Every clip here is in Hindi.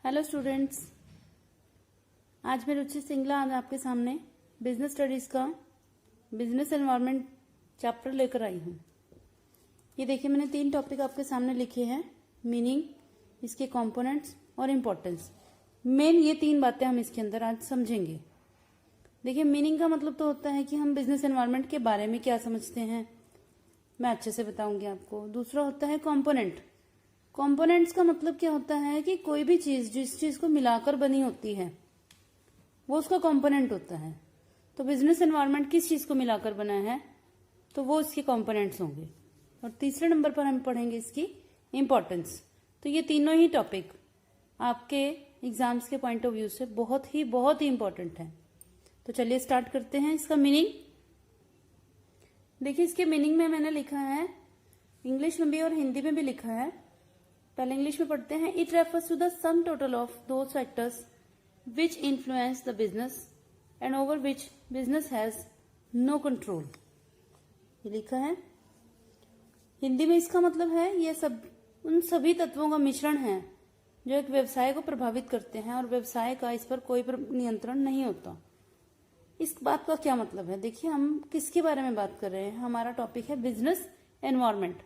हेलो स्टूडेंट्स, आज मैं रुचि सिंगला आज आपके सामने बिजनेस स्टडीज का बिजनेस एनवायरनमेंट चैप्टर लेकर आई हूँ। ये देखिए, मैंने 3 टॉपिक आपके सामने लिखे हैं। मीनिंग, इसके कंपोनेंट्स और इम्पोर्टेंस। मेन ये 3 बातें हम इसके अंदर आज समझेंगे। देखिए, मीनिंग का मतलब तो होता है कि हम बिजनेस एनवायरनमेंट के बारे में क्या समझते हैं, मैं अच्छे से बताऊंगी आपको। दूसरा होता है कंपोनेंट। कंपोनेंट्स का मतलब क्या होता है कि कोई भी चीज जिस चीज को मिलाकर बनी होती है वो उसका कंपोनेंट होता है। तो बिजनेस एनवायरनमेंट किस चीज को मिलाकर बना है तो वो इसके कंपोनेंट्स होंगे। और तीसरे नंबर पर हम पढ़ेंगे इसकी इंपॉर्टेंस। तो ये तीनों ही टॉपिक आपके एग्जाम्स के पॉइंट ऑफ व्यू से बहुत ही इंपॉर्टेंट है। तो चलिए स्टार्ट करते हैं। इसका मीनिंग देखिए, इसके मीनिंग में मैंने लिखा है, इंग्लिश में भी और हिंदी में भी लिखा है। पहले इंग्लिश में पढ़ते हैं। It refers to the sum total of those factors which influence the business and over which business has no control. ये लिखा है। हिंदी में इसका मतलब है ये सब उन सभी तत्वों का मिश्रण है जो एक व्यवसाय को प्रभावित करते हैं और व्यवसाय का इस पर कोई नियंत्रण नहीं होता। इस बात का क्या मतलब है? देखिए, हम किसके बारे में बात कर रहे हैं। हमारा टॉपिक है बिजनेस एनवायरनमेंट।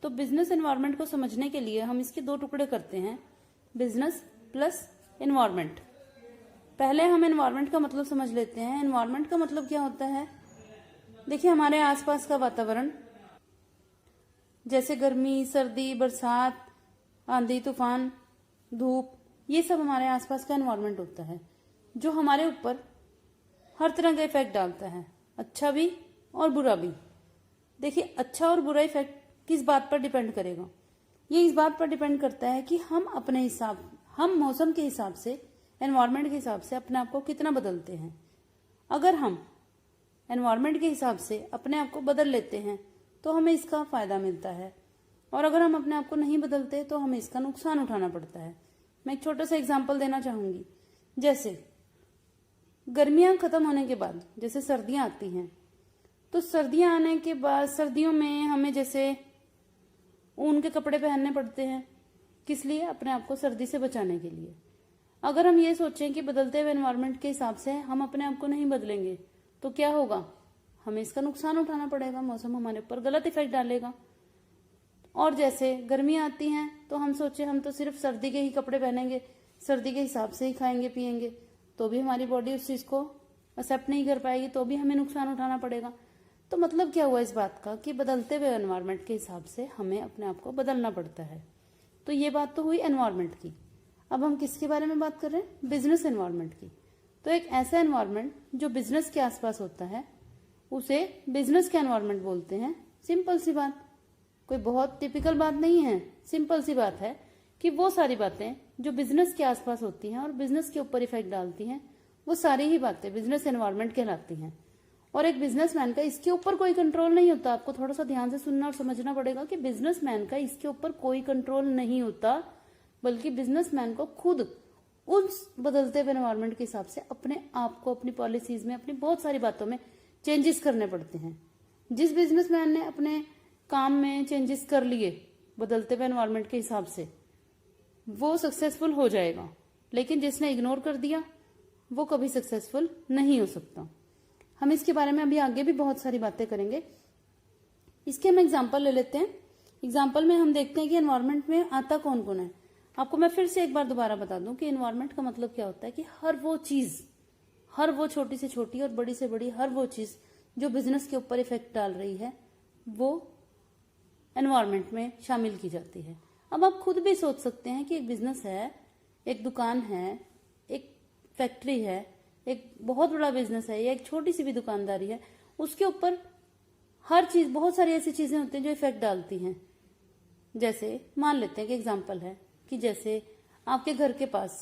तो बिजनेस एनवायरनमेंट को समझने के लिए हम इसके 2 टुकड़े करते हैं, बिजनेस प्लस एनवायरनमेंट। पहले हम एनवायरनमेंट का मतलब समझ लेते हैं। एनवायरनमेंट का मतलब क्या होता है? देखिए, हमारे आसपास का वातावरण, जैसे गर्मी, सर्दी, बरसात, आंधी, तूफान, धूप, ये सब हमारे आसपास का एनवायरनमेंट होता है जो हमारे ऊपर हर तरह का इफेक्ट डालता है, अच्छा भी और बुरा भी। देखिए, अच्छा और बुरा इफेक्ट किस बात पर डिपेंड करेगा? ये इस बात पर डिपेंड करता है कि हम मौसम के हिसाब से, एनवायरनमेंट के हिसाब से अपने आप को कितना बदलते हैं। अगर हम एनवायरनमेंट के हिसाब से अपने आप को बदल लेते हैं तो हमें इसका फायदा मिलता है, और अगर हम अपने आप को नहीं बदलते तो हमें इसका नुकसान उठाना पड़ता है। मैं एक छोटा सा एग्जाम्पल देना चाहूंगी। जैसे गर्मियां खत्म होने के बाद जैसे सर्दियां आती हैं, तो सर्दियां आने के बाद सर्दियों में हमें जैसे ऊन के कपड़े पहनने पड़ते हैं। किस लिए? अपने आप को सर्दी से बचाने के लिए। अगर हम ये सोचें कि बदलते हुए एनवायरनमेंट के हिसाब से हम अपने आप को नहीं बदलेंगे तो क्या होगा? हमें इसका नुकसान उठाना पड़ेगा, मौसम हमारे ऊपर गलत इफेक्ट डालेगा। और जैसे गर्मियां आती हैं तो हम सोचे हम तो सिर्फ सर्दी के ही कपड़े पहनेंगे, सर्दी के हिसाब से ही खाएंगे पिएंगे, तो भी हमारी बॉडी उस चीज को एक्सेप्ट नहीं कर पाएगी, तो भी हमें नुकसान उठाना पड़ेगा। तो मतलब क्या हुआ इस बात का कि बदलते हुए एनवायरनमेंट के हिसाब से हमें अपने आप को बदलना पड़ता है। तो ये बात तो हुई एनवायरनमेंट की। अब हम किसके बारे में बात कर रहे हैं? बिजनेस एनवायरनमेंट की। तो एक ऐसा एनवायरनमेंट जो बिजनेस के आसपास होता है उसे बिजनेस का एनवायरनमेंट बोलते हैं। सिंपल सी बात, कोई बहुत टिपिकल बात नहीं है, सिंपल सी बात है कि वो सारी बातें जो बिजनेस के आसपास होती हैं और बिजनेस के ऊपर इफेक्ट डालती हैं, वो सारी ही बातें बिजनेस एनवायरनमेंट कहलाती हैं। और एक बिजनेसमैन का इसके ऊपर कोई कंट्रोल नहीं होता। आपको थोड़ा सा ध्यान से सुनना और समझना पड़ेगा कि बिजनेसमैन का इसके ऊपर कोई कंट्रोल नहीं होता, बल्कि बिजनेसमैन को खुद उस बदलते हुए एनवायरनमेंट के हिसाब से अपने आप को, अपनी पॉलिसीज में, अपनी बहुत सारी बातों में चेंजेस करने पड़ते हैं। जिस बिजनेसमैन ने अपने काम में चेंजेस कर लिए बदलते हुए एनवायरनमेंट के हिसाब से, वो सक्सेसफुल हो जाएगा। लेकिन जिसने इग्नोर कर दिया वो कभी सक्सेसफुल नहीं हो सकता। हम इसके बारे में अभी आगे भी बहुत सारी बातें करेंगे। इसके हम एग्जाम्पल ले लेते हैं। एग्जाम्पल में हम देखते हैं कि एनवायरनमेंट में आता कौन कौन है। आपको मैं फिर से एक बार दोबारा बता दूं कि एनवायरनमेंट का मतलब क्या होता है कि हर वो चीज, हर वो छोटी से छोटी और बड़ी से बड़ी हर वो चीज जो बिजनेस के ऊपर इफेक्ट डाल रही है वो एनवायरनमेंट में शामिल की जाती है। अब आप खुद भी सोच सकते हैं कि एक बिजनेस है, एक दुकान है, एक फैक्ट्री है, एक बहुत बड़ा बिजनेस है या एक छोटी सी भी दुकानदारी है, उसके ऊपर हर चीज, बहुत सारी ऐसी चीजें होती हैं जो इफेक्ट डालती हैं। जैसे मान लेते हैं कि एग्जांपल है कि जैसे आपके घर के पास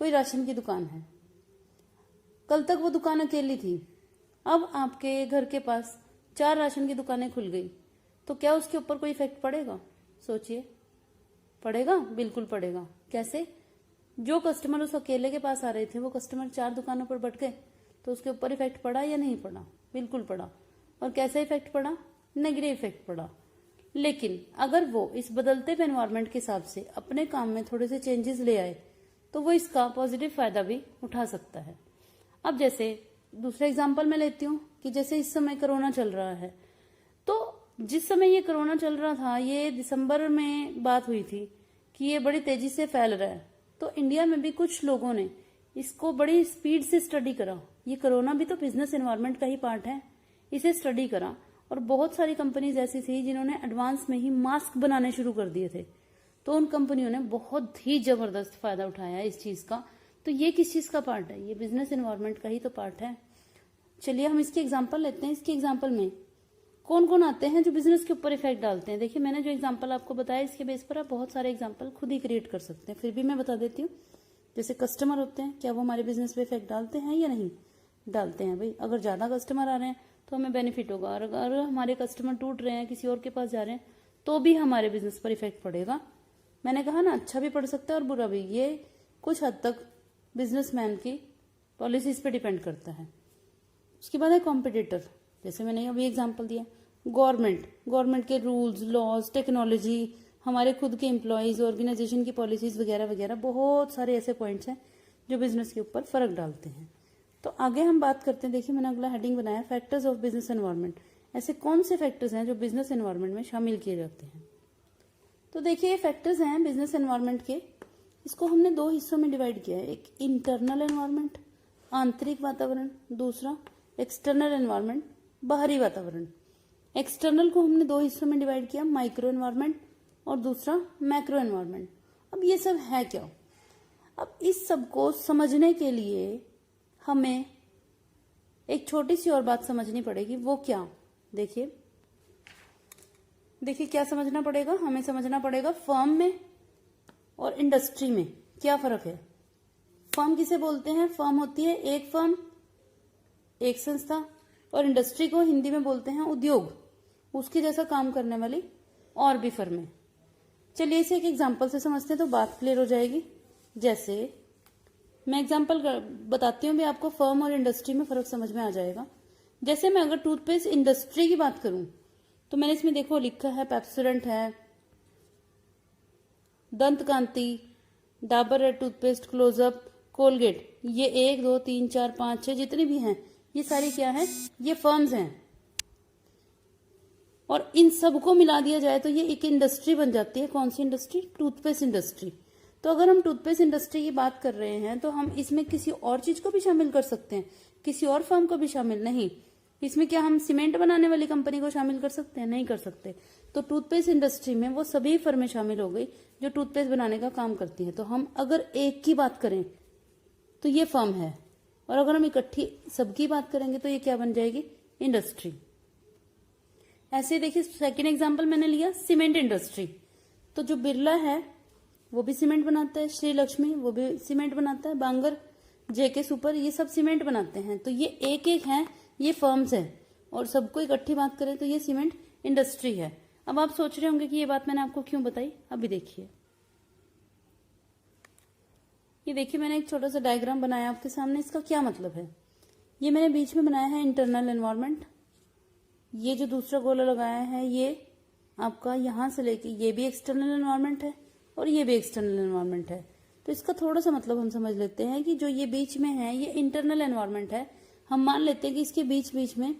कोई राशन की दुकान है। कल तक वो दुकान अकेली थी, अब आपके घर के पास 4 राशन की दुकानें खुल गई, तो क्या उसके ऊपर कोई इफेक्ट पड़ेगा? सोचिए, पड़ेगा, बिल्कुल पड़ेगा। कैसे? जो कस्टमर उस अकेले के पास आ रहे थे वो कस्टमर 4 दुकानों पर बट गए, तो उसके ऊपर इफेक्ट पड़ा या नहीं पड़ा? बिल्कुल पड़ा। और कैसा इफेक्ट पड़ा? नेगेटिव इफेक्ट पड़ा। लेकिन अगर वो इस बदलते हुए एनवायरनमेंट के हिसाब से अपने काम में थोड़े से चेंजेस ले आए तो वो इसका पॉजिटिव फायदा भी उठा सकता है। अब जैसे दूसरा एग्जाम्पल मैं लेती हूँ कि जैसे इस समय कोरोना चल रहा है, तो जिस समय ये कोरोना चल रहा था, ये दिसंबर में बात हुई थी कि ये बड़ी तेजी से फैल रहा है, तो इंडिया में भी कुछ लोगों ने इसको बड़ी स्पीड से स्टडी करा। ये कोरोना भी तो बिजनेस एनवायरनमेंट का ही पार्ट है, इसे स्टडी करा। और बहुत सारी कंपनीज ऐसी थी जिन्होंने एडवांस में ही मास्क बनाने शुरू कर दिए थे, तो उन कंपनियों ने बहुत ही जबरदस्त फायदा उठाया इस चीज का। तो ये किस चीज का पार्ट है? ये बिजनेस एनवायरनमेंट का ही तो पार्ट है। चलिए हम इसकी एग्जांपल लेते हैं। इसके एग्जांपल में कौन कौन आते हैं जो बिजनेस के ऊपर इफेक्ट डालते हैं। देखिए, मैंने जो एग्जांपल आपको बताया, इसके बेस पर आप बहुत सारे एग्जांपल खुद ही क्रिएट कर सकते हैं। फिर भी मैं बता देती हूँ। जैसे कस्टमर होते हैं, क्या वो हमारे बिजनेस पे इफेक्ट डालते हैं या नहीं डालते हैं? भाई, अगर ज्यादा कस्टमर आ रहे हैं तो हमें बेनिफिट होगा, और अगर हमारे कस्टमर टूट रहे हैं, किसी और के पास जा रहे हैं, तो भी हमारे बिजनेस पर इफेक्ट पड़ेगा। मैंने कहा ना, अच्छा भी पड़ सकता है और बुरा भी। ये कुछ हद तक बिजनेसमैन की पॉलिसीज पे डिपेंड करता है। उसके बाद है कॉम्पिटिटर। जैसे मैंने अभी एग्जांपल दिया, गवर्नमेंट के रूल्स, लॉज, टेक्नोलॉजी, हमारे खुद के एम्प्लॉयज, ऑर्गेनाइजेशन की पॉलिसीज वगैरह वगैरह, बहुत सारे ऐसे पॉइंट्स हैं जो बिजनेस के ऊपर फर्क डालते हैं। तो आगे हम बात करते हैं। देखिए, मैंने अगला हेडिंग बनाया, फैक्टर्स ऑफ बिजनेस एनवायरनमेंट। ऐसे कौन से फैक्टर्स हैं जो बिजनेस एनवायरनमेंट में शामिल किए जाते हैं? तो देखिए, ये फैक्टर्स हैं बिजनेस एनवायरनमेंट के। इसको हमने दो हिस्सों में डिवाइड किया है। एक इंटरनल एनवायरनमेंट, आंतरिक वातावरण, दूसरा एक्सटर्नल एनवायरनमेंट, बाहरी वातावरण। एक्सटर्नल को हमने दो हिस्सों में डिवाइड किया, माइक्रो एनवायरनमेंट और दूसरा मैक्रो एनवायरनमेंट। अब ये सब है क्या? अब इस सब को समझने के लिए हमें एक छोटी सी और बात समझनी पड़ेगी। वो क्या? देखिए क्या समझना पड़ेगा? हमें समझना पड़ेगा फर्म में और इंडस्ट्री में क्या फर्क है। फर्म किसे बोलते हैं? फर्म होती है एक फर्म, एक संस्था, और इंडस्ट्री को हिंदी में बोलते हैं उद्योग, उसके जैसा काम करने वाली और भी फर्में। चलिए इसे एक एग्जांपल से समझते हैं तो बात क्लियर हो जाएगी। जैसे मैं एग्जांपल बताती हूँ भी, आपको फर्म और इंडस्ट्री में फर्क समझ में आ जाएगा। जैसे मैं अगर टूथपेस्ट इंडस्ट्री की बात करूं, तो मैंने इसमें देखो लिखा है पेप्सोडेंट है, Dant Kanti, Dabur red toothpaste, Closeup, Colgate. ये 1 2 3 4 5 6 जितनी भी हैं, ये सारी क्या है? ये फर्म्स हैं। और इन सबको मिला दिया जाए तो ये एक इंडस्ट्री बन जाती है। कौन सी इंडस्ट्री? Toothpaste industry. तो अगर हम टूथपेस्ट इंडस्ट्री की बात कर रहे हैं तो हम इसमें किसी और चीज को भी शामिल कर सकते हैं, किसी और फर्म को भी शामिल नहीं। इसमें क्या हम सीमेंट बनाने वाली कंपनी को शामिल कर सकते हैं? नहीं कर सकते। तो टूथपेस्ट इंडस्ट्री में वो सभी फर्में शामिल हो गई जो टूथपेस्ट बनाने का काम करती हैं। तो हम अगर एक की बात करें तो ये फर्म है, और अगर हम इकट्ठी सबकी बात करेंगे तो ये क्या बन जाएगी? इंडस्ट्री। ऐसे देखिए, सेकेंड एग्जाम्पल मैंने लिया सीमेंट इंडस्ट्री। तो जो बिरला है वो भी सीमेंट बनाता है, श्री लक्ष्मी वो भी सीमेंट बनाता है, बांगर, जेके सुपर, ये सब सीमेंट बनाते हैं। तो ये एक एक हैं, ये फर्म्स हैं, और सबको इकट्ठी बात करें तो ये सीमेंट इंडस्ट्री है। अब आप सोच रहे होंगे कि ये बात मैंने आपको क्यों बताई। अभी देखिए, ये देखिए मैंने एक छोटा सा डायग्राम बनाया आपके सामने। इसका क्या मतलब है? ये मैंने बीच में बनाया है इंटरनल एनवायरनमेंट। ये जो दूसरा गोला लगाया है ये आपका यहां से लेके ये भी एक्सटर्नल एनवायरनमेंट है और ये भी एक्सटर्नल एनवायरनमेंट है। तो इसका थोड़ा सा मतलब हम समझ लेते हैं कि जो ये बीच में है ये इंटरनल एनवायरनमेंट है। हम मान लेते हैं कि इसके बीच बीच में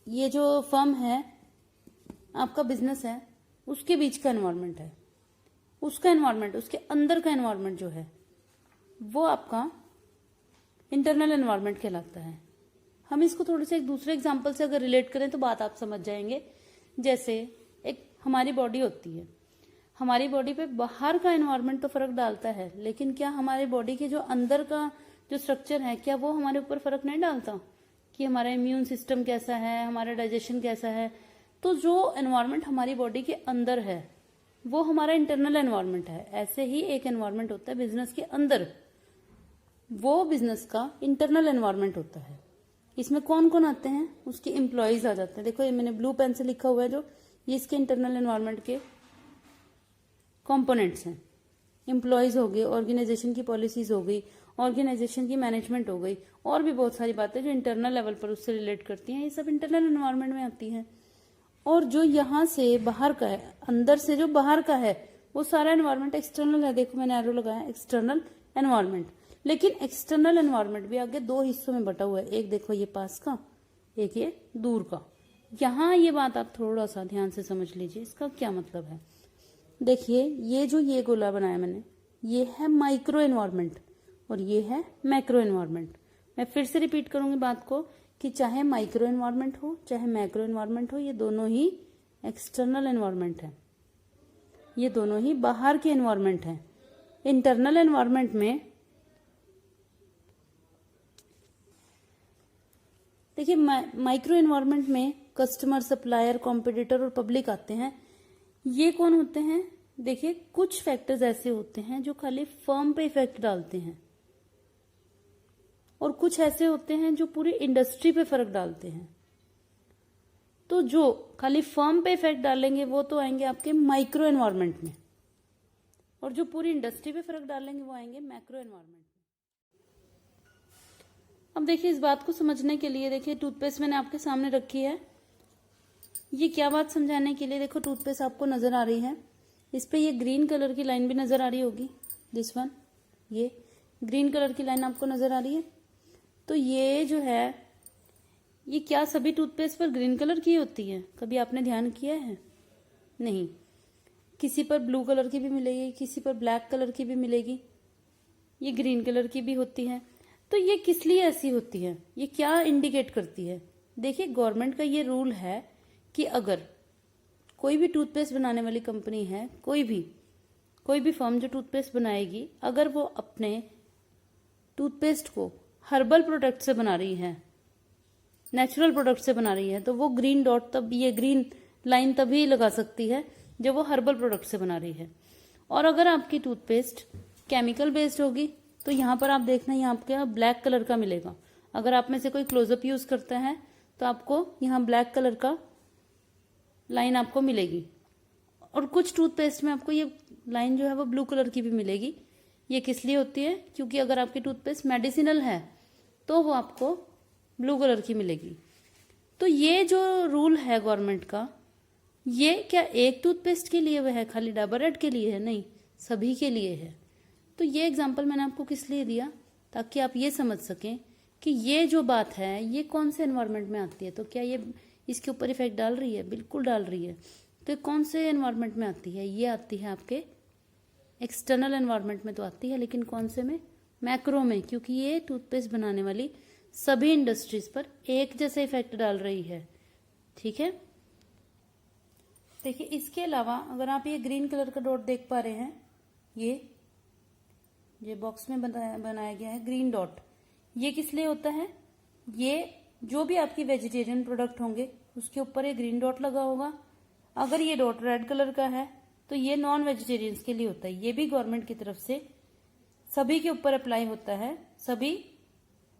ये जो फर्म है, आपका बिजनेस है, उसके बीच का एनवायरनमेंट है। उसका एनवायरनमेंट, उसके अंदर का एनवायरनमेंट जो है वो आपका इंटरनल एनवायरनमेंट कहलाता है। हम इसको थोड़े से एक दूसरे एग्जांपल से अगर रिलेट करें तो बात आप समझ जाएंगे। जैसे एक हमारी बॉडी होती है, हमारी बॉडी पे बाहर का एनवायरनमेंट तो फर्क डालता है, लेकिन क्या हमारी बॉडी के जो अंदर का जो स्ट्रक्चर है, क्या वो हमारे ऊपर फर्क नहीं डालता कि हमारा इम्यून सिस्टम कैसा है, हमारा डाइजेशन कैसा है? तो जो एनवायरनमेंट हमारी बॉडी के अंदर है वो हमारा इंटरनल एनवायरनमेंट है। ऐसे ही एक एनवायरनमेंट होता है बिजनेस के अंदर, वो बिजनेस का इंटरनल एनवायरनमेंट होता है। इसमें कौन कौन आते हैं? उसके एम्प्लॉयज आ जाते हैं। देखो ये मैंने ब्लू पेन से लिखा हुआ है, जो ये इसके इंटरनल एनवायरनमेंट के कंपोनेंट्स हैं। एम्प्लॉयज हो गए, ऑर्गेनाइजेशन की पॉलिसीज हो गई, ऑर्गेनाइजेशन की मैनेजमेंट हो गई, और भी बहुत सारी बातें जो इंटरनल लेवल पर उससे रिलेट करती हैं, ये सब इंटरनल एनवायरनमेंट में आती हैं। और जो यहाँ से बाहर का है, अंदर से जो बाहर का है, वो सारा एनवायरनमेंट एक्सटर्नल है। देखो मैंने एरो लगाया, एक्सटर्नल एनवायरनमेंट। लेकिन एक्सटर्नल एनवायरनमेंट भी आगे दो हिस्सों में बटा हुआ है, एक देखो ये पास का, एक ये दूर का। यहाँ ये बात आप थोड़ा सा ध्यान से समझ लीजिए, इसका क्या मतलब है। देखिए ये जो ये गोला बनाया मैंने, ये है माइक्रो एनवायरनमेंट और ये है मैक्रो एनवायरनमेंट। मैं फिर से रिपीट करूंगी बात को कि चाहे माइक्रो एनवायरनमेंट हो चाहे मैक्रो एनवायरनमेंट हो, ये दोनों ही एक्सटर्नल एनवायरनमेंट है, ये दोनों ही बाहर के एनवायरनमेंट है। इंटरनल एनवायरनमेंट में देखिए माइक्रो एनवायरनमेंट में कस्टमर, सप्लायर, कॉम्पिटिटर और पब्लिक आते हैं। ये कौन होते हैं? देखिए कुछ फैक्टर्स ऐसे होते हैं जो खाली फर्म पे इफेक्ट डालते हैं और कुछ ऐसे होते हैं जो पूरी इंडस्ट्री पे फर्क डालते हैं। तो जो खाली फर्म पे इफेक्ट डालेंगे वो तो आएंगे आपके माइक्रो एनवायरनमेंट में, और जो पूरी इंडस्ट्री पे फर्क डालेंगे वो आएंगे मैक्रो एनवायरनमेंट में। अब देखिए इस बात को समझने के लिए देखिए टूथपेस्ट मैंने आपके सामने रखी है। ये क्या बात समझाने के लिए, देखो टूथपेस्ट आपको नजर आ रही है, इस पे ये ग्रीन कलर की लाइन भी नजर आ रही होगी, दिस वन, ये ग्रीन कलर की लाइन आपको नजर आ रही है। तो ये जो है, ये क्या सभी टूथपेस्ट पर ग्रीन कलर की होती है? कभी आपने ध्यान किया है? नहीं, किसी पर ब्लू कलर की भी मिलेगी, किसी पर ब्लैक कलर की भी मिलेगी, ये ग्रीन कलर की भी होती है। तो ये किस लिए ऐसी होती है, ये क्या इंडिकेट करती है? देखिए गवर्नमेंट का ये रूल है कि अगर कोई भी टूथपेस्ट बनाने वाली कंपनी है, कोई भी फर्म जो टूथपेस्ट बनाएगी, अगर वो अपने टूथपेस्ट को हर्बल प्रोडक्ट से बना रही है, नेचुरल प्रोडक्ट से बना रही है, तो वो ग्रीन डॉट तब, ये ग्रीन लाइन तभी लगा सकती है जब वो हर्बल प्रोडक्ट से बना रही है। और अगर आपकी टूथपेस्ट केमिकल बेस्ड होगी तो यहाँ पर आप देखना, यहाँ आपके ब्लैक कलर का मिलेगा। अगर आप में से कोई क्लोजअप यूज करता है तो आपको यहाँ ब्लैक कलर का लाइन आपको मिलेगी, और कुछ टूथपेस्ट में आपको ये लाइन जो है वो ब्लू कलर की भी मिलेगी। ये किस लिए होती है? क्योंकि अगर आपकी टूथपेस्ट मेडिसिनल है तो वो आपको ब्लू कलर की मिलेगी। तो ये जो रूल है गवर्नमेंट का, ये क्या एक टूथपेस्ट के लिए वह है, खाली डाबर रेड के लिए है? नहीं, सभी के लिए है। तो ये एग्जाम्पल मैंने आपको किस लिए दिया, ताकि आप ये समझ सकें कि ये जो बात है ये कौन से एनवायरनमेंट में आती है। तो क्या ये इसके ऊपर इफेक्ट डाल रही है? बिल्कुल डाल रही है। तो कौन से एनवायरनमेंट में आती है? ये आती है आपके एक्सटर्नल एनवायरनमेंट में तो आती है, लेकिन कौन से में? मैक्रो में, क्योंकि ये टूथपेस्ट बनाने वाली सभी इंडस्ट्रीज पर एक जैसा इफेक्ट डाल रही है। ठीक है, देखिए इसके अलावा अगर आप ये ग्रीन कलर का डॉट देख पा रहे हैं, ये बॉक्स में बनाया गया है ग्रीन डॉट, ये किस लिए होता है? ये जो भी आपकी वेजिटेरियन प्रोडक्ट होंगे उसके ऊपर ये ग्रीन डॉट लगा होगा। अगर ये डॉट रेड कलर का है तो ये नॉन वेजिटेरियंस के लिए होता है। ये भी गवर्नमेंट की तरफ से सभी के ऊपर अप्लाई होता है, सभी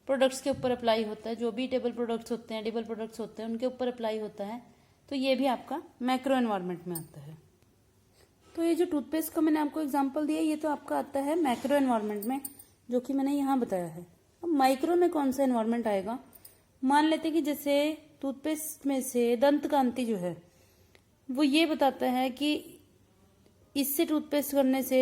प्रोडक्ट्स के ऊपर अप्लाई होता है। जो भी टेबल प्रोडक्ट्स होते हैं, एडिबल प्रोडक्ट्स होते हैं, उनके ऊपर अप्लाई होता है। तो ये भी आपका मैक्रो एनवायरनमेंट में आता है। तो ये जो टूथपेस्ट का मैंने आपको एग्जांपल दिया, ये तो आपका आता है मैक्रो एनवायरनमेंट में, जो कि मैंने यहाँ बताया है। अब माइक्रो में कौन सा एनवायरनमेंट आएगा? मान लेते कि जैसे टूथपेस्ट में से दंत कांति जो है वो ये बताता है कि इससे टूथपेस्ट करने से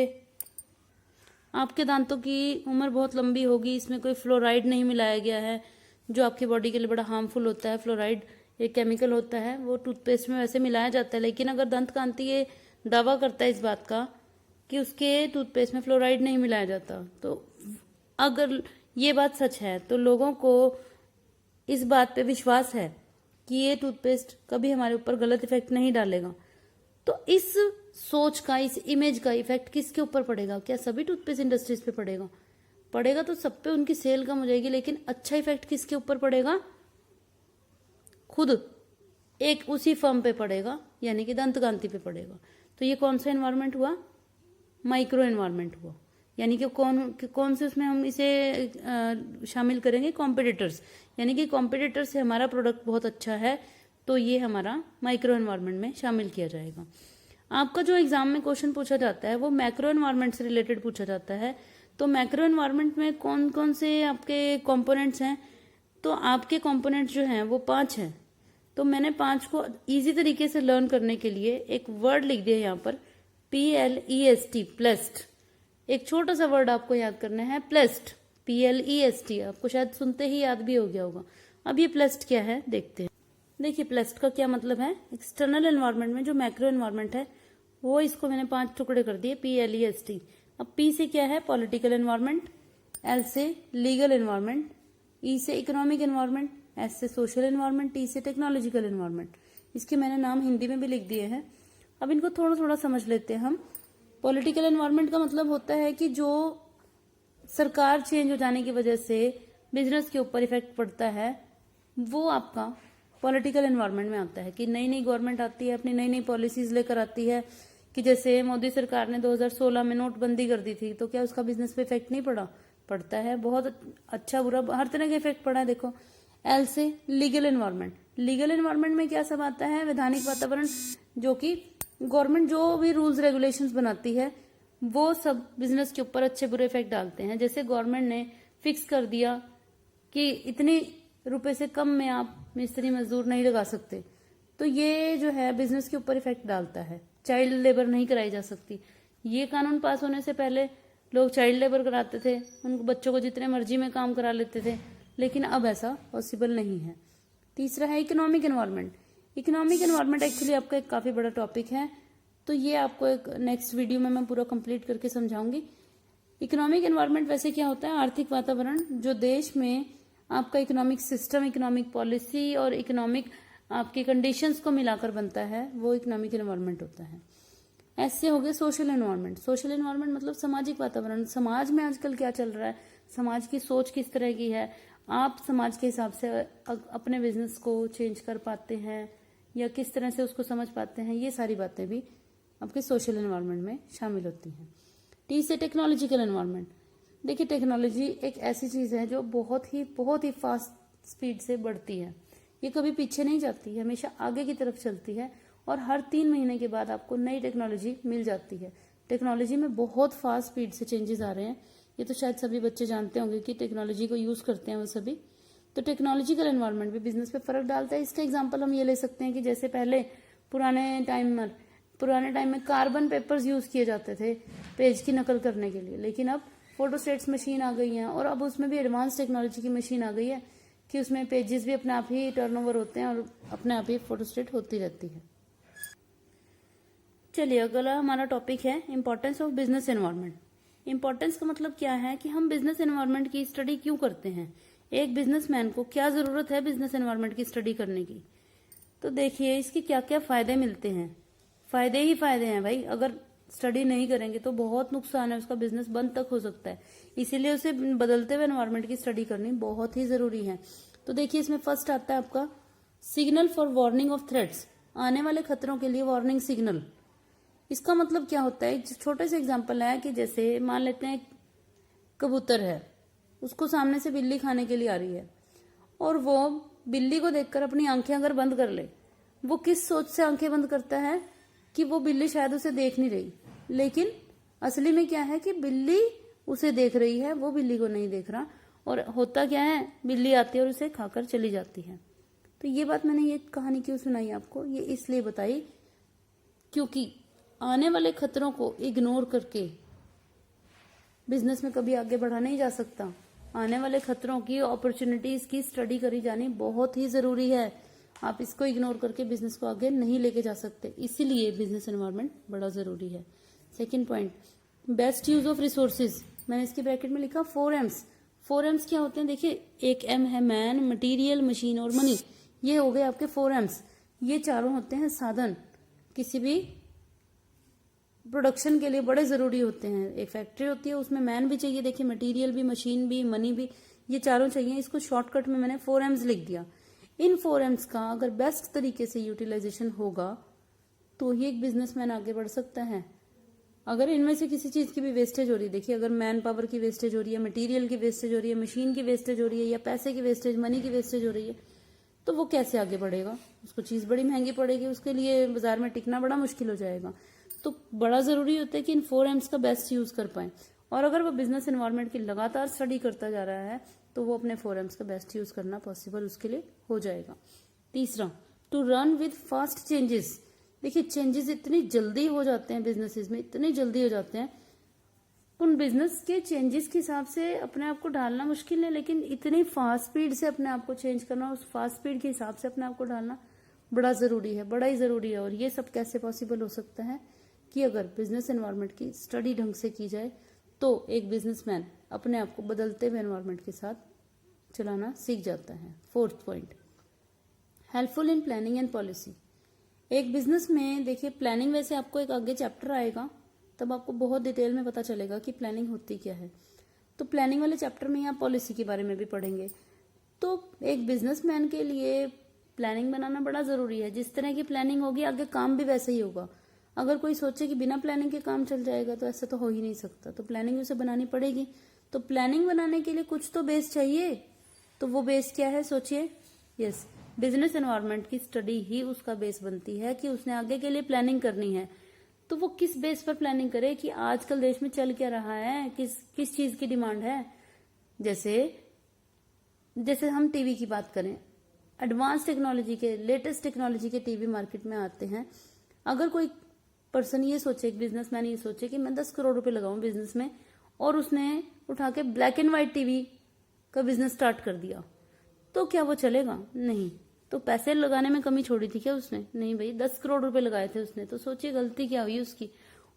आपके दांतों की उम्र बहुत लंबी होगी, इसमें कोई फ्लोराइड नहीं मिलाया गया है जो आपकी बॉडी के लिए बड़ा हार्मफुल होता है। फ्लोराइड एक केमिकल होता है, वो टूथपेस्ट में वैसे मिलाया जाता है, लेकिन अगर दंत कांति ये दावा करता है इस बात का कि उसके टूथपेस्ट में फ्लोराइड नहीं मिलाया जाता, तो अगर ये बात सच है तो लोगों को इस बात पे विश्वास है कि ये टूथपेस्ट कभी हमारे ऊपर गलत इफेक्ट नहीं डालेगा। तो इस सोच का, इस इमेज का इफेक्ट किसके ऊपर पड़ेगा? क्या सभी टूथपेस्ट इंडस्ट्रीज पे पड़ेगा? पड़ेगा तो सब पे उनकी सेल कम हो जाएगी, लेकिन अच्छा इफेक्ट किसके ऊपर पड़ेगा? खुद एक उसी फर्म पे पड़ेगा, यानी कि दंत कांति पे पड़ेगा। तो ये कौन सा एनवायरनमेंट हुआ? माइक्रो एनवायरनमेंट हुआ। यानी कि कौन से उसमें हम इसे शामिल करेंगे? कॉम्पिटिटर्स। यानी कि कॉम्पिटिटर से हमारा प्रोडक्ट बहुत अच्छा है तो ये हमारा माइक्रो एनवायरनमेंट में शामिल किया जाएगा। आपका जो एग्जाम में क्वेश्चन पूछा जाता है वो मैक्रो एनवायरनमेंट से रिलेटेड पूछा जाता है। तो मैक्रो एनवायरनमेंट में कौन कौन से आपके कंपोनेंट्स हैं? तो आपके कंपोनेंट्स जो हैं वो 5 हैं। तो मैंने 5 को इजी तरीके से लर्न करने के लिए एक वर्ड लिख दिया यहाँ पर, PLEST, प्लेस्ट। एक छोटा सा वर्ड आपको याद करना है, प्लेस्ट, PLEST। आपको शायद सुनते ही याद भी हो गया होगा। अब ये प्लेस्ट क्या है देखते हैं। देखिए प्लेस्ट का क्या मतलब है, एक्सटर्नल एनवायरनमेंट में जो मैक्रो एनवायरनमेंट है वो इसको मैंने 5 टुकड़े कर दिए, PLEST। अब P से क्या है, पॉलिटिकल एनवायरनमेंट, L से लीगल एनवायरनमेंट, E से इकोनॉमिक एनवायरनमेंट, S से सोशल एनवायरनमेंट, T से टेक्नोलॉजिकल एनवायरनमेंट। इसके मैंने नाम हिंदी में भी लिख दिए हैं। अब इनको थोड़ा थोड़ा समझ लेते हैं हम। पॉलिटिकल एनवायरनमेंट का मतलब होता है कि जो सरकार चेंज हो जाने की वजह से बिजनेस के ऊपर इफेक्ट पड़ता है, वो आपका पॉलिटिकल एनवायरनमेंट में आता है। कि नई नई गवर्नमेंट आती है, अपनी नई नई पॉलिसीज लेकर आती है। कि जैसे मोदी सरकार ने 2016 में नोटबंदी कर दी थी, तो क्या उसका बिजनेस पे इफेक्ट नहीं पड़ा? पड़ता है, बहुत अच्छा बुरा हर तरह का इफेक्ट पड़ा है। देखो एल से लीगल एनवायरनमेंट। लीगल एनवायरनमेंट में क्या सब आता है, वैधानिक वातावरण, जो कि गवर्नमेंट जो भी रूल्स रेगुलेशंस बनाती है वो सब बिजनेस के ऊपर अच्छे बुरे इफेक्ट डालते हैं। जैसे गवर्नमेंट ने फिक्स कर दिया कि इतने रुपए से कम में आप मिस्त्री मजदूर नहीं लगा सकते, तो ये जो है बिजनेस के ऊपर इफेक्ट डालता है। चाइल्ड लेबर नहीं कराई जा सकती। ये कानून पास होने से पहले लोग चाइल्ड लेबर कराते थे, उनको बच्चों को जितने मर्जी में काम करा लेते थे, लेकिन अब ऐसा पॉसिबल नहीं है। तीसरा है economic environment. Economic environment actually आपका एक काफी बड़ा टॉपिक है, तो ये आपको एक नेक्स्ट वीडियो में मैं पूरा कंप्लीट करके समझाऊंगी। इकोनॉमिक एनवायरनमेंट वैसे क्या होता है, आर्थिक वातावरण जो देश में आपका इकोनॉमिक सिस्टम, इकोनॉमिक पॉलिसी और इकोनॉमिक आपकी कंडीशंस को मिलाकर बनता है, वो इकोनॉमिक एनवायरनमेंट होता है। ऐसे हो गए सोशल एनवायरनमेंट। सोशल एनवायरनमेंट मतलब सामाजिक वातावरण, समाज में आजकल क्या चल रहा है, समाज की सोच किस तरह की है, आप समाज के हिसाब से अपने बिजनेस को चेंज कर पाते हैं या किस तरह से उसको समझ पाते हैं, ये सारी बातें भी आपके सोशल एनवायरनमेंट में शामिल होती हैं। टी से टेक्नोलॉजिकल एनवायरनमेंट। देखिए टेक्नोलॉजी एक ऐसी चीज है जो बहुत ही फास्ट स्पीड से बढ़ती है। ये कभी पीछे नहीं जाती है, हमेशा आगे की तरफ चलती है और हर 3 महीने के बाद आपको नई टेक्नोलॉजी मिल जाती है। टेक्नोलॉजी में बहुत फास्ट स्पीड से चेंजेस आ रहे हैं, ये तो शायद सभी बच्चे जानते होंगे कि टेक्नोलॉजी को यूज करते हैं वो सभी। तो टेक्नोलॉजिकल एनवायरनमेंट भी बिजनेस पे फर्क डालता है। इसका एग्जाम्पल हम ये ले सकते हैं कि जैसे पहले पुराने टाइम में कार्बन पेपर्स यूज किए जाते थे पेज की नकल करने के लिए, लेकिन अब फोटोस्टेट्स मशीन आ गई है और अब उसमें भी एडवांस टेक्नोलॉजी की मशीन आ गई है कि उसमें पेजेस भी अपने आप ही टर्नओवर होते हैं और अपने आप ही फोटोस्टेट होती रहती है। चलिए अगला हमारा टॉपिक है importance of business environment. Importance का मतलब क्या है कि हम बिजनेस एनवायरनमेंट की स्टडी क्यों करते हैं, एक बिजनेसमैन को क्या जरूरत है बिजनेस एनवायरनमेंट की स्टडी करने की। तो देखिए इसके क्या क्या फायदे मिलते हैं। फायदे ही फायदे हैं भाई, अगर स्टडी नहीं करेंगे तो बहुत नुकसान है, उसका बिजनेस बंद तक हो सकता है। इसीलिए उसे बदलते हुए एनवायरनमेंट की स्टडी करनी बहुत ही जरूरी है। तो देखिए इसमें फर्स्ट आता है आपका signal for warning of threats, आने वाले खतरों के लिए वार्निंग सिग्नल। इसका मतलब क्या होता है, छोटे से एग्जांपल है कि जैसे मान लेते हैं कबूतर है, उसको सामने से बिल्ली खाने के लिए आ रही है और वो बिल्ली को देखकर अपनी आंखें अगर बंद कर ले, वो किस सोच से आंखें बंद करता है कि वो बिल्ली शायद उसे देख नहीं रही, लेकिन असली में क्या है कि बिल्ली उसे देख रही है, वो बिल्ली को नहीं देख रहा। और होता क्या है, बिल्ली आती है और उसे खाकर चली जाती है। तो ये बात मैंने ये कहानी क्यों सुनाई आपको, ये इसलिए बताई क्योंकि आने वाले खतरों को इग्नोर करके बिजनेस में कभी आगे बढ़ा नहीं जा सकता। आने वाले खतरों की, अपॉर्चुनिटीज की स्टडी करी जानी बहुत ही जरूरी है। आप इसको इग्नोर करके बिजनेस को आगे नहीं लेके जा सकते, इसीलिए बिजनेस एनवायरनमेंट बड़ा जरूरी है। Second point, best use of resources. मैंने इसके ब्रैकेट में लिखा 4Ms। 4Ms क्या होते हैं, देखिए एक M है मैन, मटेरियल, मशीन और मनी। ये हो गए आपके 4Ms। ये चारों होते हैं साधन, किसी भी प्रोडक्शन के लिए बड़े जरूरी होते हैं। एक फैक्ट्री होती है, उसमें मैन भी चाहिए, देखिए मटेरियल भी, मशीन भी, मनी भी, ये चारों चाहिए। इसको शॉर्टकट में मैंने 4Ms लिख दिया। इन 4Ms का अगर बेस्ट तरीके से यूटिलाइजेशन होगा तो ही एक बिजनेसमैन आगे बढ़ सकता है। अगर इनमें से किसी चीज की भी वेस्टेज हो रही है, देखिए अगर मैन पावर की वेस्टेज हो रही है, मटेरियल की वेस्टेज हो रही है, मशीन की वेस्टेज हो रही है या पैसे की वेस्टेज, मनी की वेस्टेज हो रही है, तो वो कैसे आगे बढ़ेगा, उसको चीज बड़ी महंगी पड़ेगी, उसके लिए बाजार में टिकना बड़ा मुश्किल हो जाएगा। तो बड़ा जरूरी होता है कि इन 4Ms का बेस्ट यूज कर पाए। और अगर वो बिजनेस एनवायरनमेंट की लगातार स्टडी करता जा रहा है तो वो अपने 4Ms का बेस्ट यूज करना पॉसिबल उसके लिए हो जाएगा। तीसरा, to run with fast changes. देखिए चेंजेस इतनी जल्दी हो जाते हैं बिजनेसेस में, इतनी जल्दी हो जाते हैं, उन बिजनेस के चेंजेस के हिसाब से अपने आप को ढालना मुश्किल है, लेकिन इतनी फास्ट स्पीड से अपने आप को चेंज करना, उस फास्ट स्पीड के हिसाब से अपने आप को ढालना बड़ा जरूरी है, बड़ा ही जरूरी है। और ये सब कैसे पॉसिबल हो सकता है कि अगर बिजनेस एनवायरनमेंट की स्टडी ढंग से की जाए तो एक बिजनेसमैन अपने आप को बदलते हुए एनवायरनमेंट के साथ चलाना सीख जाता है। Fourth point, helpful in planning and policy. एक बिजनेस में देखिए प्लानिंग, वैसे आपको एक आगे चैप्टर आएगा तब आपको बहुत डिटेल में पता चलेगा कि प्लानिंग होती क्या है। तो प्लानिंग वाले चैप्टर में आप पॉलिसी के बारे में भी पढ़ेंगे। तो एक बिजनेसमैन के लिए प्लानिंग बनाना बड़ा जरूरी है। जिस तरह की प्लानिंग होगी आगे काम भी वैसे ही होगा। अगर कोई सोचे कि बिना प्लानिंग के काम चल जाएगा तो ऐसा तो हो ही नहीं सकता, तो प्लानिंग उसे बनानी पड़ेगी। तो प्लानिंग बनाने के लिए कुछ तो बेस चाहिए, तो वो बेस क्या है सोचिए। यस, बिजनेस एनवायरनमेंट की स्टडी ही उसका बेस बनती है कि उसने आगे के लिए प्लानिंग करनी है। तो वो किस बेस पर प्लानिंग करे कि आजकल देश में चल क्या रहा है, किस चीज की डिमांड है। जैसे हम टीवी की बात करें, एडवांस टेक्नोलॉजी के, लेटेस्ट टेक्नोलॉजी के टीवी मार्केट में आते हैं। अगर कोई पर्सन ये सोचे, एक बिजनेसमैन ये सोचे कि मैं 10 करोड़ रुपए लगाऊं बिजनेस में, और उसने उठा के ब्लैक एंड व्हाइट टीवी का बिजनेस स्टार्ट कर दिया, तो क्या वो चलेगा? नहीं। तो पैसे लगाने में कमी छोड़ी थी क्या उसने? नहीं भाई, 10 करोड़ रुपए लगाए थे उसने। तो सोचिए गलती क्या हुई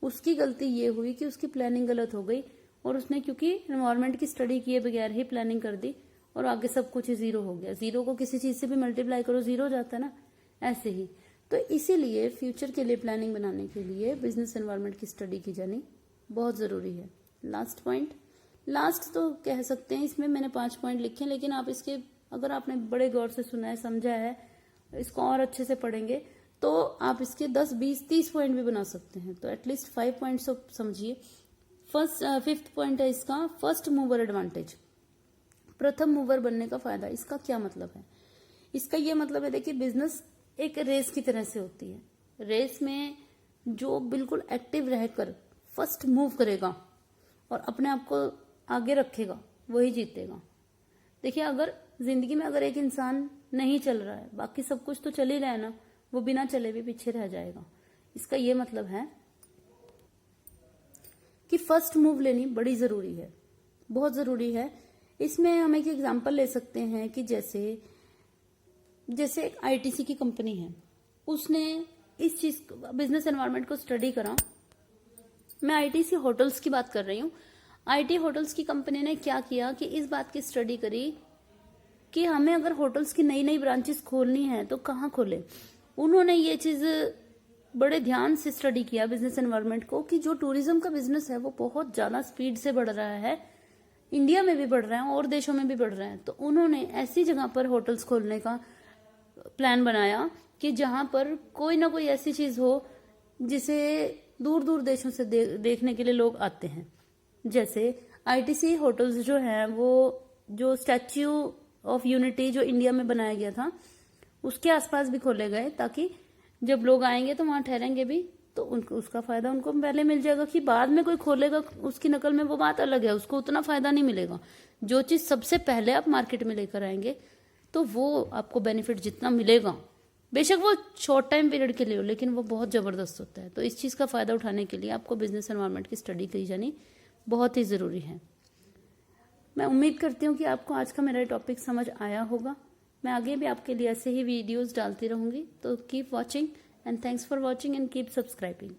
उसकी गलती ये हुई कि उसकी प्लानिंग गलत हो गई, और उसने क्योंकि एनवायरनमेंट की स्टडी किए बगैर ही प्लानिंग कर दी, और आगे सब कुछ ही जीरो हो गया। जीरो को किसी चीज से भी मल्टीप्लाई करो, जीरो हो जाता है ना, ऐसे ही। तो इसीलिए फ्यूचर के लिए प्लानिंग बनाने के लिए बिजनेस एनवायरनमेंट की स्टडी की जानी बहुत जरूरी है। लास्ट पॉइंट, लास्ट तो कह सकते हैं, इसमें मैंने 5 पॉइंट लिखे हैं, लेकिन आप इसके, अगर आपने बड़े गौर से सुना है, समझा है, इसको और अच्छे से पढ़ेंगे तो आप इसके 10, 20, 30 पॉइंट भी बना सकते हैं। तो एटलीस्ट 5 पॉइंट्स तो समझिए। फिफ्थ पॉइंट है इसका, फर्स्ट मूवर एडवांटेज, प्रथम मूवर बनने का फायदा। इसका क्या मतलब है? इसका ये मतलब है, देखिए बिजनेस एक रेस की तरह से होती है। रेस में जो बिल्कुल एक्टिव रहकर फर्स्ट मूव करेगा और अपने आप को आगे रखेगा वही जीतेगा। देखिए अगर जिंदगी में अगर एक इंसान नहीं चल रहा है, बाकी सब कुछ तो चल ही रहा है ना, वो बिना चले भी पीछे रह जाएगा। इसका ये मतलब है कि फर्स्ट मूव लेनी बड़ी जरूरी है, बहुत जरूरी है। इसमें हम एक एग्जांपल ले सकते हैं कि जैसे एक आईटीसी की कंपनी है, उसने इस चीज बिजनेस एनवायरनमेंट को स्टडी करा। मैं आईटीसी होटल्स की बात कर रही हूँ। आईटी होटल्स की कंपनी ने क्या किया कि इस बात की स्टडी करी कि हमें अगर होटल्स की नई नई ब्रांचेस खोलनी है तो कहाँ खोले। उन्होंने ये चीज बड़े ध्यान से स्टडी किया बिजनेस एनवायरनमेंट को, कि जो टूरिज्म का बिजनेस है वो बहुत ज्यादा स्पीड से बढ़ रहा है, इंडिया में भी बढ़ रहा है और देशों में भी बढ़ रहा है। तो उन्होंने ऐसी जगह पर होटल्स खोलने का प्लान बनाया कि जहां पर कोई ना कोई ऐसी चीज हो जिसे दूर दूर देशों से देखने के लिए लोग आते हैं। जैसे आईटीसी होटल्स जो है, वो जो स्टैच्यू ऑफ यूनिटी जो इंडिया में बनाया गया था उसके आसपास भी खोले गए, ताकि जब लोग आएंगे तो वहां ठहरेंगे भी, तो उनको उसका फायदा उनको पहले मिल जाएगा। कि बाद में कोई खोलेगा उसकी नकल में, वो बात अलग है, उसको उतना फायदा नहीं मिलेगा। जो चीज सबसे पहले आप मार्केट में लेकर आएंगे तो वो आपको बेनिफिट जितना मिलेगा, बेशक वो शॉर्ट टाइम पीरियड के लिए हो, लेकिन वो बहुत जबरदस्त होता है। तो इस चीज का फायदा उठाने के लिए आपको बिजनेस एनवायरनमेंट की स्टडी की जानी बहुत ही जरूरी है। मैं उम्मीद करती हूँ कि आपको आज का मेरा टॉपिक समझ आया होगा। मैं आगे भी आपके लिए ऐसे ही वीडियोस डालती रहूंगी। तो keep watching and thanks for watching and keep subscribing.